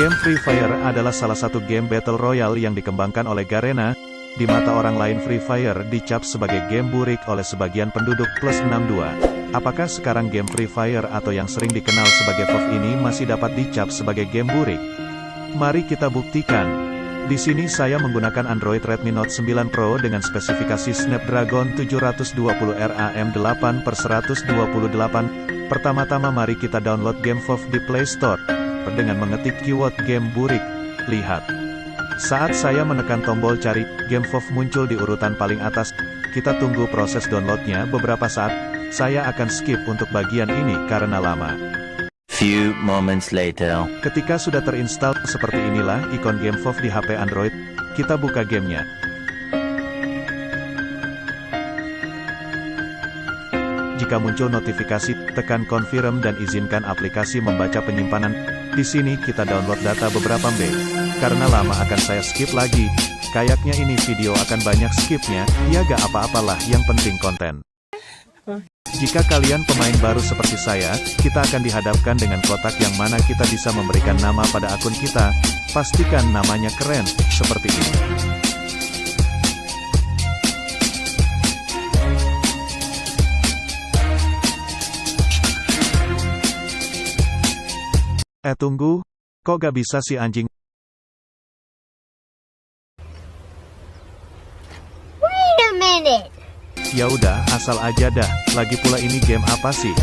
Game Free Fire adalah salah satu game Battle Royale yang dikembangkan oleh Garena. Di mata orang lain Free Fire dicap sebagai game burik oleh sebagian penduduk +62. Apakah sekarang game Free Fire atau yang sering dikenal sebagai FOF ini masih dapat dicap sebagai game burik? Mari kita buktikan. Di sini saya menggunakan Android Redmi Note 9 Pro dengan spesifikasi Snapdragon 720 RAM 8/128. Pertama-tama mari kita download game FOF di Play Store. Dengan mengetik keyword game burik. Lihat. Saat saya menekan tombol cari, game FOF muncul di urutan paling atas. Kita tunggu proses downloadnya beberapa saat. Saya akan skip untuk bagian ini karena lama. Few moments later. Ketika sudah terinstall, seperti inilah ikon game FOF di HP Android. Kita buka gamenya. Jika muncul notifikasi, tekan confirm dan izinkan aplikasi membaca penyimpanan. Di sini kita download data beberapa MB. Karena lama akan saya skip lagi. Kayaknya ini video akan banyak skipnya, ya gak apa-apalah, yang penting konten. Jika kalian pemain baru seperti saya, kita akan dihadapkan dengan kotak yang mana kita bisa memberikan nama pada akun kita. Pastikan namanya keren, seperti ini. Tunggu, kok gak bisa sih anjing? Wait a minute. Ya udah, asal aja dah. Lagi pula ini game apa sih?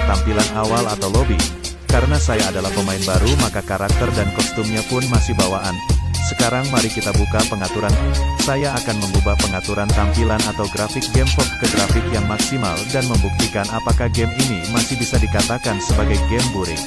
Tampilan awal atau lobby. Karena saya adalah pemain baru maka karakter dan kostumnya pun masih bawaan. Sekarang mari kita buka pengaturan. Saya akan mengubah pengaturan tampilan atau grafik game FOF ke grafik yang maksimal dan membuktikan apakah game ini masih bisa dikatakan sebagai game burik.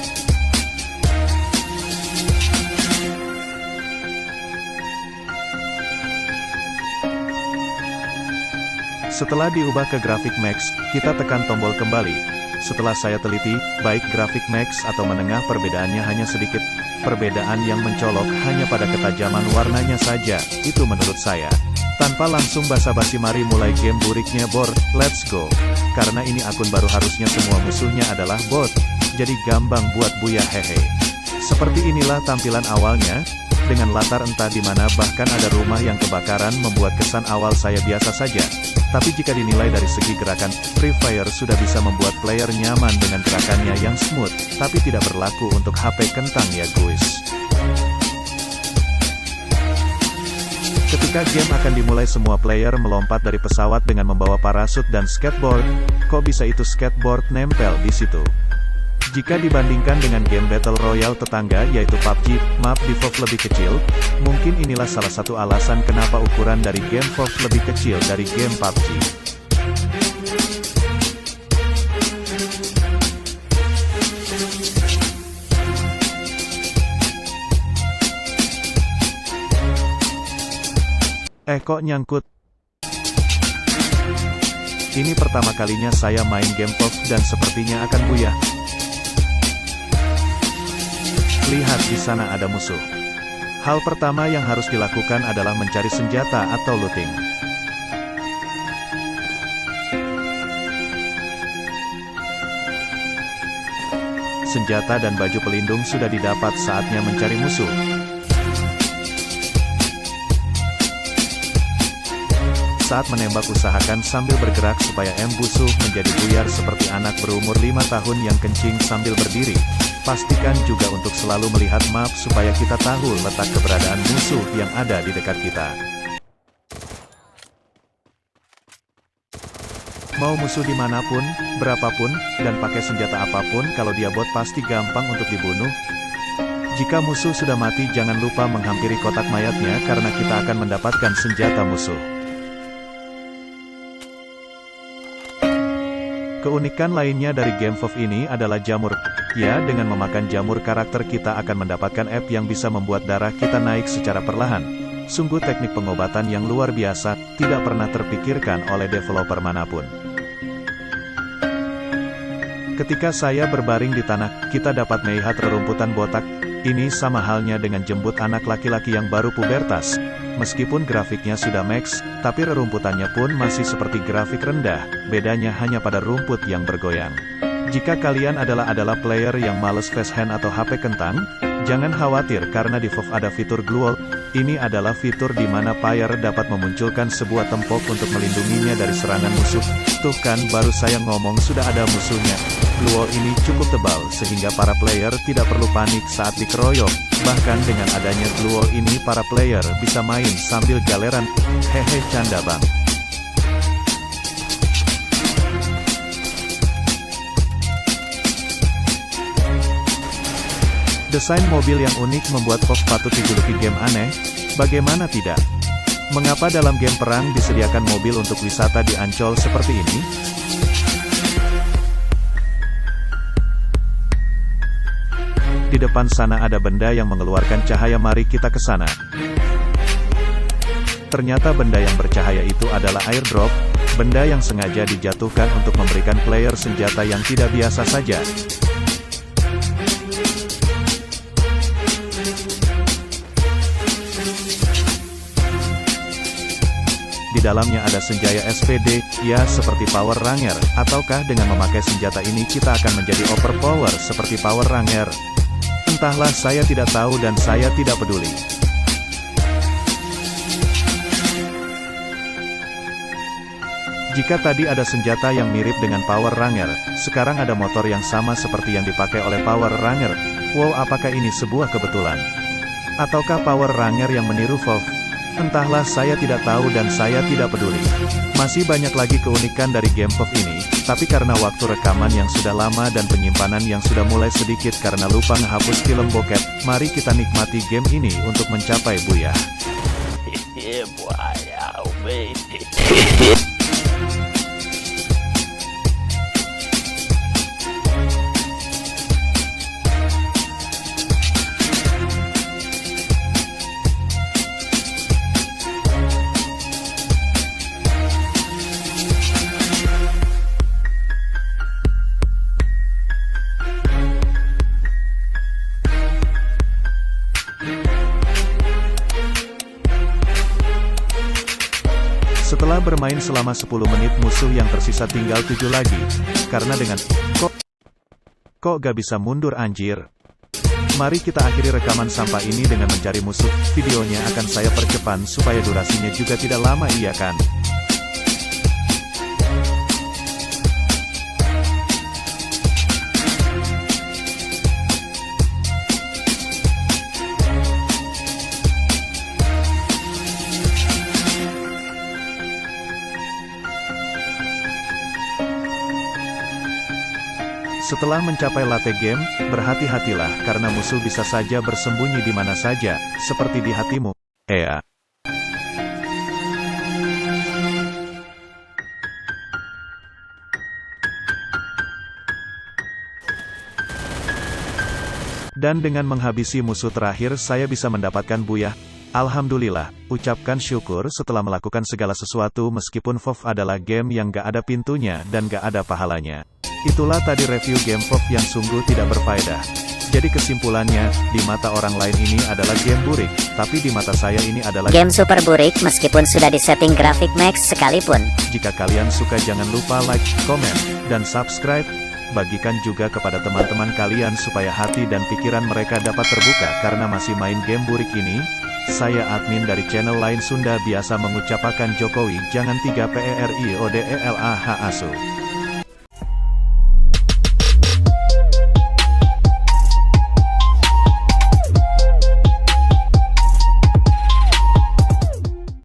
Setelah diubah ke grafik max, kita tekan tombol kembali. Setelah saya teliti, baik grafik max atau menengah perbedaannya hanya sedikit. Perbedaan yang mencolok hanya pada ketajaman warnanya saja, itu menurut saya. Tanpa langsung basa-basi mari mulai game buriknya bor, let's go. Karena ini akun baru harusnya semua musuhnya adalah bot. Jadi gampang buat buya hehe. Seperti inilah tampilan awalnya. Dengan latar entah di mana bahkan ada rumah yang kebakaran membuat kesan awal saya biasa saja. Tapi jika dinilai dari segi gerakan, Free Fire sudah bisa membuat player nyaman dengan gerakannya yang smooth, tapi tidak berlaku untuk HP kentang ya guys. Ketika game akan dimulai semua player melompat dari pesawat dengan membawa parasut dan skateboard. Kok bisa itu skateboard nempel di situ? Jika dibandingkan dengan game Battle Royale tetangga yaitu PUBG, map di FOF lebih kecil, mungkin inilah salah satu alasan kenapa ukuran dari game FOF lebih kecil dari game PUBG. Kok nyangkut? Ini pertama kalinya saya main game FOF dan sepertinya akan buyah. Lihat di sana ada musuh. Hal pertama yang harus dilakukan adalah mencari senjata atau looting. Senjata dan baju pelindung sudah didapat, saatnya mencari musuh. Saat menembak usahakan sambil bergerak supaya musuh menjadi buyar seperti anak berumur 5 tahun yang kencing sambil berdiri. Pastikan juga untuk selalu melihat map supaya kita tahu letak keberadaan musuh yang ada di dekat kita. Mau musuh dimanapun, berapapun, dan pakai senjata apapun, kalau dia bot pasti gampang untuk dibunuh. Jika musuh sudah mati jangan lupa menghampiri kotak mayatnya karena kita akan mendapatkan senjata musuh. Keunikan lainnya dari game FOF ini adalah jamur. Ya, dengan memakan jamur karakter kita akan mendapatkan app yang bisa membuat darah kita naik secara perlahan. Sungguh teknik pengobatan yang luar biasa, tidak pernah terpikirkan oleh developer manapun. Ketika saya berbaring di tanah, kita dapat melihat rerumputan botak. Ini sama halnya dengan jembut anak laki-laki yang baru pubertas. Meskipun grafiknya sudah max, tapi rerumputannya pun masih seperti grafik rendah, bedanya hanya pada rumput yang bergoyang. Jika kalian adalah player yang males facehand atau HP kentang, jangan khawatir karena di WoW ada fitur Glue Wall. Ini adalah fitur di mana player dapat memunculkan sebuah tembok untuk melindunginya dari serangan musuh. Tuh kan, baru saya ngomong sudah ada musuhnya. Glue Wall ini cukup tebal sehingga para player tidak perlu panik saat dikeroyok. Bahkan dengan adanya Glue Wall ini para player bisa main sambil galeran. Hehe, canda bang. Desain mobil yang unik membuat WoW patut dijuluki game aneh, bagaimana tidak? Mengapa dalam game perang disediakan mobil untuk wisata di Ancol seperti ini? Di depan sana ada benda yang mengeluarkan cahaya, mari kita ke sana. Ternyata benda yang bercahaya itu adalah airdrop, benda yang sengaja dijatuhkan untuk memberikan player senjata yang tidak biasa saja. Di dalamnya ada senjata SPD, ya seperti Power Ranger, ataukah dengan memakai senjata ini kita akan menjadi overpower seperti Power Ranger? Entahlah, saya tidak tahu dan saya tidak peduli. Jika tadi ada senjata yang mirip dengan Power Ranger, sekarang ada motor yang sama seperti yang dipakai oleh Power Ranger. Wow, apakah ini sebuah kebetulan? Ataukah Power Ranger yang meniru WoW? Entahlah, saya tidak tahu dan saya tidak peduli. Masih banyak lagi keunikan dari game WoW ini, tapi karena waktu rekaman yang sudah lama dan penyimpanan yang sudah mulai sedikit karena lupa menghapus film bokep, mari kita nikmati game ini untuk mencapai buyah. Setelah bermain selama 10 menit, musuh yang tersisa tinggal 7 lagi. Karena dengan kok gak bisa mundur anjir. Mari kita akhiri rekaman sampah ini dengan mencari musuh. Videonya akan saya percepat supaya durasinya juga tidak lama, iya kan? Setelah mencapai late game, berhati-hatilah karena musuh bisa saja bersembunyi di mana saja, seperti di hatimu. Dan dengan menghabisi musuh terakhir saya bisa mendapatkan buyah. Alhamdulillah, ucapkan syukur setelah melakukan segala sesuatu meskipun WoW adalah game yang gak ada pintunya dan gak ada pahalanya. Itulah tadi review game WoW yang sungguh tidak berfaedah. Jadi kesimpulannya, di mata orang lain ini adalah game burik, tapi di mata saya ini adalah game super burik meskipun sudah disetting grafik max sekalipun. Jika kalian suka jangan lupa like, komen, dan subscribe. Bagikan juga kepada teman-teman kalian supaya hati dan pikiran mereka dapat terbuka karena masih main game burik ini. Saya admin dari channel lain Sunda biasa mengucapkan Jokowi jangan 3 PERIODELAH ASU.